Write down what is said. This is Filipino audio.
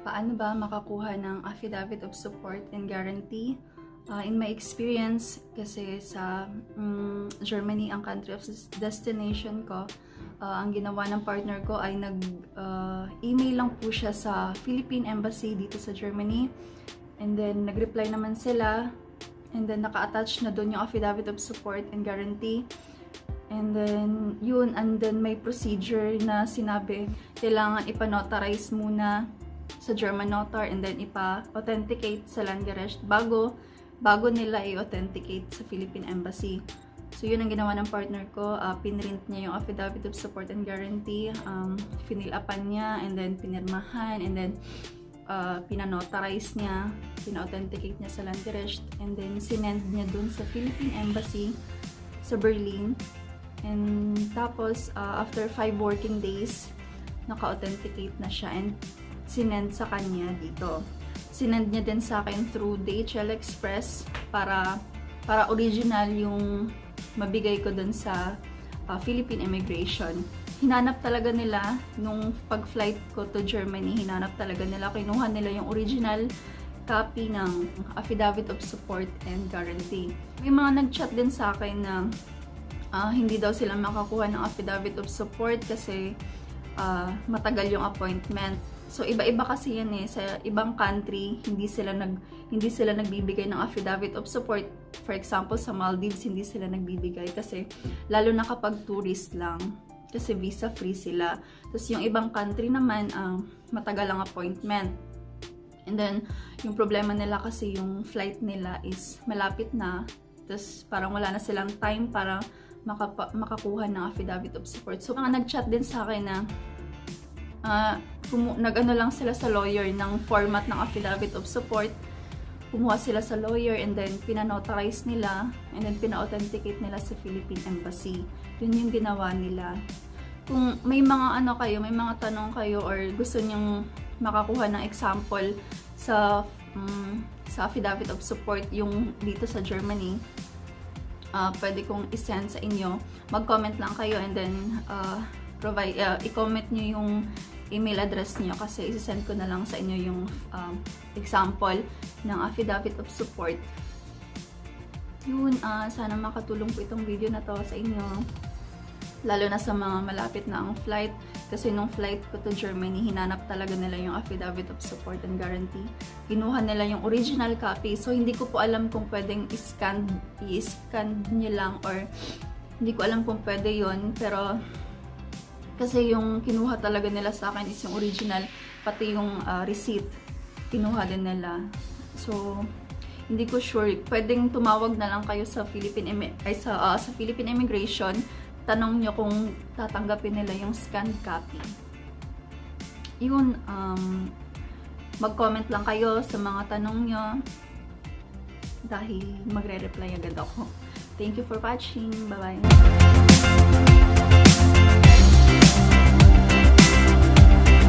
Paano ba makakuha ng affidavit of support and guarantee? In my experience, kasi sa Germany ang country of destination ko, ang ginawa ng partner ko ay nag-email lang po siya sa Philippine Embassy dito sa Germany. And then, nag-reply naman sila. And then, naka-attach na doon yung affidavit of support and guarantee. And then, yun. And then, may procedure na sinabi, kailangan ipa-notarize muna sa German notar and then ipa-authenticate sa Landgericht bago nila i-authenticate sa Philippine Embassy. So, yun ang ginawa ng partner ko. Pinrint niya yung affidavit of support and guarantee. Finilapan niya and then pinirmahan and then pinanotarize niya, pina-authenticate niya sa Landgericht and then sinend niya dun sa Philippine Embassy sa Berlin. And tapos, after 5 working days, naka-authenticate na siya and sinend sa kanya dito. Sinend niya din sa akin through DHL Express para original yung mabigay ko dun sa Philippine Immigration. Hinanap talaga nila nung pag-flight ko to Germany, hinanap talaga nila, kinuha nila yung original copy ng affidavit of support and guarantee. May mga nag-chat din sa akin na hindi daw sila makakuha ng affidavit of support kasi matagal yung appointment. So, iba-iba kasi yan eh. Sa ibang country, hindi sila nagbibigay ng affidavit of support. For example, sa Maldives, hindi sila nagbibigay kasi lalo na kapag tourist lang. Kasi visa-free sila. Tapos, yung ibang country naman, matagal ang appointment. And then, yung problema nila kasi yung flight nila is malapit na. Tapos, parang wala na silang time para makakuha ng affidavit of support. So, mga nag-chat din sa akin na nag-ano lang sila sa lawyer ng format ng affidavit of support. Kumuha sila sa lawyer and then pinanotarize nila and then pina-authenticate nila sa Philippine Embassy. Yun yung ginawa nila. Kung may mga may mga tanong kayo or gusto nyong makakuha ng example sa affidavit of support yung dito sa Germany, pwede kong isend sa inyo. Mag-comment lang kayo and then i-comment nyo yung email address nyo kasi isi-send ko na lang sa inyo yung example ng affidavit of support. Yun, sana makatulong po itong video na to sa inyo. Lalo na sa mga malapit na ang flight. Kasi nung flight ko to Germany, hinanap talaga nila yung affidavit of support and guarantee. Kinuha nila yung original copy. So, hindi ko po alam kung pwedeng i-scan nyo lang or hindi ko alam kung pwede yun. Pero, kasi yung kinuha talaga nila sa akin is yung original, pati yung receipt, kinuha din nila. So, hindi ko sure. Pwedeng tumawag na lang kayo sa Philippine Immigration. Tanong nyo kung tatanggapin nila yung scanned copy. Yun, mag-comment lang kayo sa mga tanong nyo dahil magre-reply agad ako. Thank you for watching. Bye-bye.